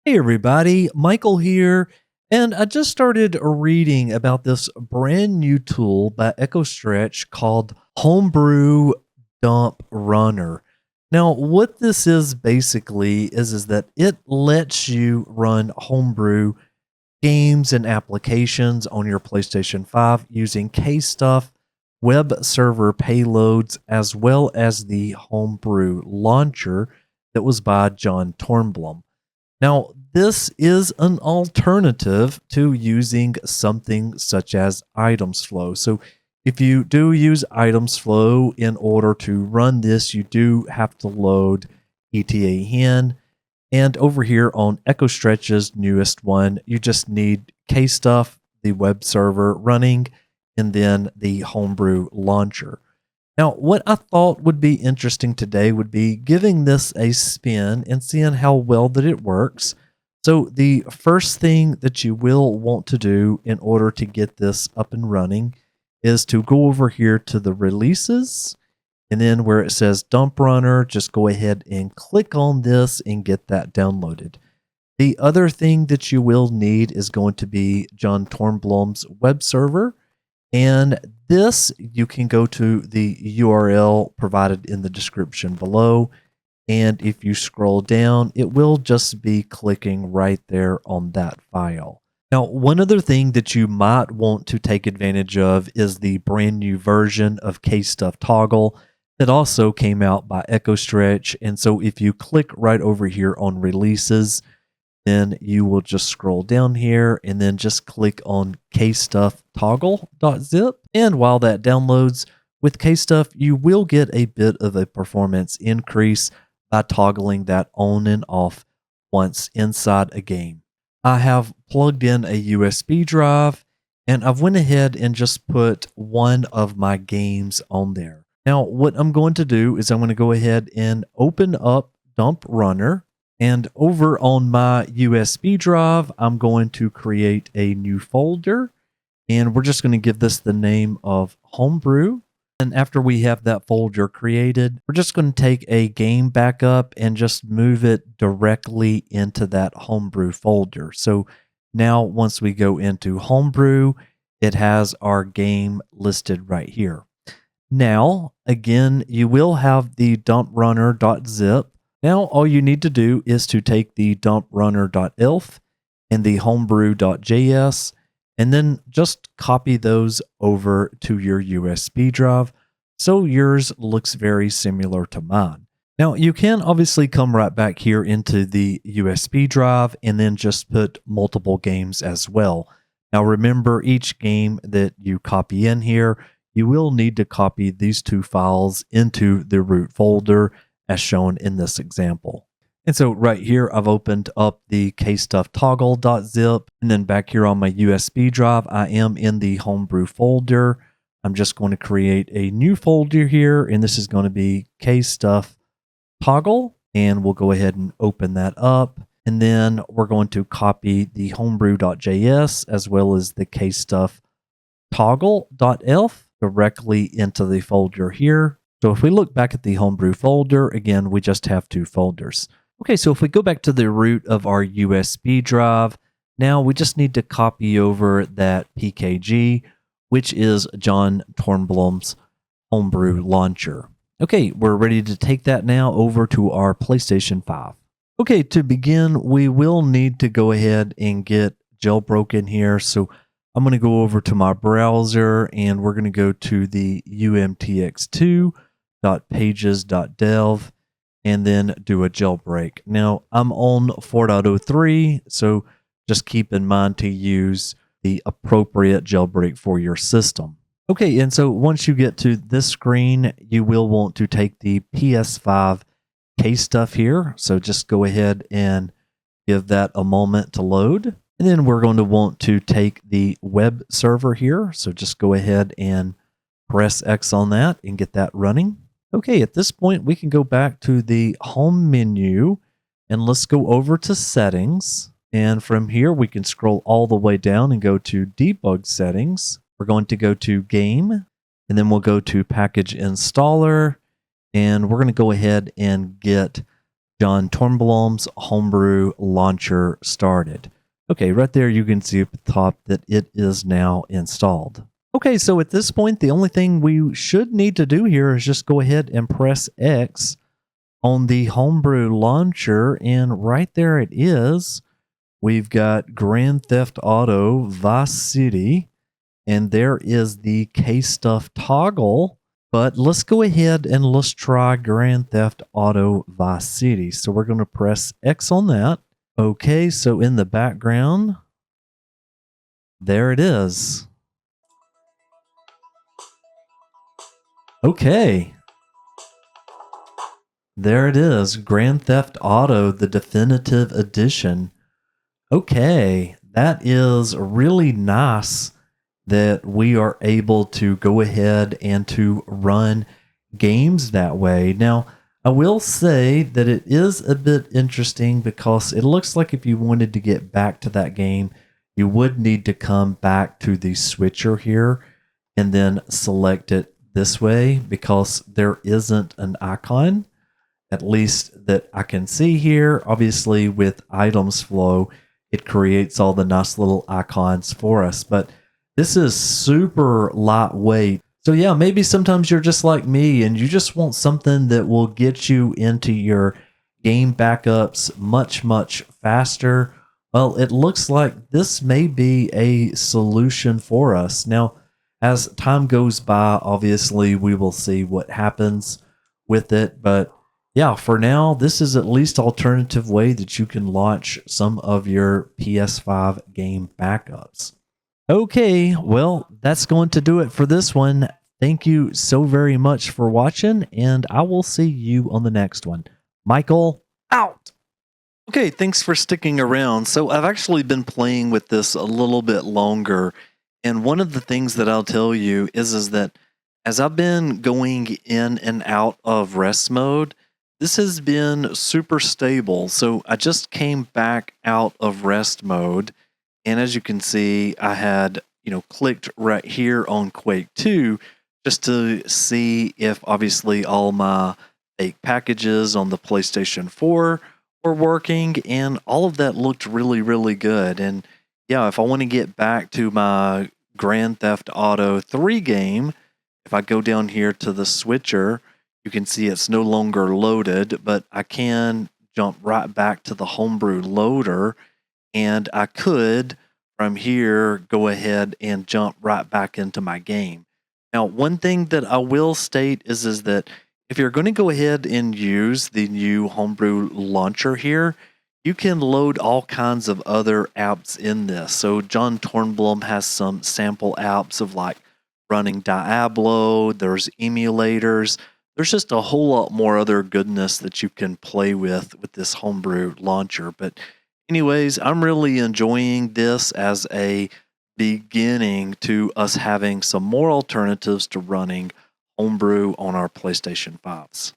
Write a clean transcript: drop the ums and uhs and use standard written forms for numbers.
Hey everybody, Michael here, and I just started reading about this brand new tool by EchoStretch called Homebrew Dump Runner. Now, what this is basically is that it lets you run Homebrew games and applications on your PlayStation 5 using kstuff web server payloads as well as the Homebrew launcher that was by John Tornblum. Now, this is an alternative to using something such as items flow. So if you do use items flow in order to run this, you do have to load ETA hen. And over here on EchoStretch's newest one, you just need kstuff, the web server running, and then the Homebrew launcher. Now, what I thought would be interesting today would be giving this a spin and seeing how well that it works. So the first thing that you will want to do in order to get this up and running is to go over here to the releases, and then where it says dump runner, just go ahead and click on this and get that downloaded. The other thing that you will need is going to be John Tornblum's web server. And this, you can go to the URL provided in the description below. And if you scroll down, it will just be clicking right there on that file. Now, one other thing that you might want to take advantage of is the brand new version of kstuff-toggle that also came out by EchoStretch. And so if you click right over here on releases, then you will just scroll down here and then just click on kstuff-toggle.zip. And while that downloads, with kstuff, you will get a bit of a performance increase by toggling that on and off once inside a game. I have plugged in a USB drive and I've went ahead and just put one of my games on there. Now, what I'm going to do is I'm going to go ahead and open up Dump Runner. And over on my USB drive, I'm going to create a new folder, and we're just going to give this the name of Homebrew. And after we have that folder created, we're just going to take a game backup and just move it directly into that Homebrew folder. So now once we go into Homebrew, it has our game listed right here. Now, again, you will have the dumprunner.zip. Now, all you need to do is to take the dumprunner.elf and the homebrew.js and then just copy those over to your USB drive so yours looks very similar to mine. Now, you can obviously come right back here into the USB drive and then just put multiple games as well. Now, remember, each game that you copy in here, you will need to copy these two files into the root folder as shown in this example. And so right here, I've opened up the kstuff-toggle.zip, and then back here on my USB drive, I am in the Homebrew folder. I'm just going to create a new folder here, and this is going to be kstuff-toggle, and we'll go ahead and open that up. And then we're going to copy the homebrew.js as well as the kstuff-toggle.elf directly into the folder here. So if we look back at the Homebrew folder, again, we just have two folders. Okay, so if we go back to the root of our USB drive, now we just need to copy over that PKG, which is John Tornblum's Homebrew launcher. Okay, we're ready to take that now over to our PlayStation 5. Okay, to begin, we will need to go ahead and get Jailbreaking here. So I'm going to go over to my browser and we're going to go to the umtx2.pages.dev and then do a jailbreak. Now, I'm on 4.03, so just keep in mind to use the appropriate jailbreak for your system. Okay, and so once you get to this screen, you will want to take the PS5 kstuff here. So just go ahead and give that a moment to load. And then we're going to want to take the web server here. So just go ahead and press X on that and get that running. Okay, at this point, we can go back to the home menu and let's go over to settings. And from here, we can scroll all the way down and go to debug settings. We're going to go to game, and then we'll go to package installer. And we're going to go ahead and get John Tornblom's Homebrew launcher started. Okay, right there you can see at the top that it is now installed. Okay, so at this point, the only thing we should need to do here is just go ahead and press X on the Homebrew launcher, and right there it is. We've got Grand Theft Auto Vice City, and there is the kstuff-toggle. But let's go ahead and let's try Grand Theft Auto Vice City. So we're going to press X on that. Okay, so in the background, there it is. Okay. There it is, Grand Theft Auto, the definitive edition. Okay, that is really nice that we are able to go ahead and to run games that way. Now, I will say that it is a bit interesting because it looks like if you wanted to get back to that game, you would need to come back to the switcher here and then select it this way because there isn't an icon, at least that I can see here. Obviously, with items flow, it creates all the nice little icons for us, but this is super lightweight. So yeah, maybe sometimes you're just like me and you just want something that will get you into your game backups much, much faster. Well, it looks like this may be a solution for us. Now, as time goes by, obviously we will see what happens with it, but yeah, for now, this is at least alternative way that you can launch some of your PS5 game backups. Okay, well, that's going to do it for this one. Thank you so very much for watching, and I will see you on the next one. Michael, out! Okay, thanks for sticking around. So I've actually been playing with this a little bit longer, and one of the things that I'll tell you is that as I've been going in and out of rest mode, this has been super stable. So I just came back out of rest mode, and as you can see, I had, clicked right here on Quake 2 just to see if obviously all my fake packages on the PlayStation 4 were working, and all of that looked really, really good. And yeah, if I want to get back to my Grand Theft Auto 3 game, if I go down here to the switcher, you can see it's no longer loaded, but I can jump right back to the Homebrew loader, and I could, from here, go ahead and jump right back into my game. Now, one thing that I will state is that if you're going to go ahead and use the new Homebrew launcher here, you can load all kinds of other apps in this. So John Tornblom has some sample apps of like running Diablo, there's emulators, there's just a whole lot more other goodness that you can play with this Homebrew launcher. But anyways, I'm really enjoying this as a beginning to us having some more alternatives to running Homebrew on our PlayStation 5s.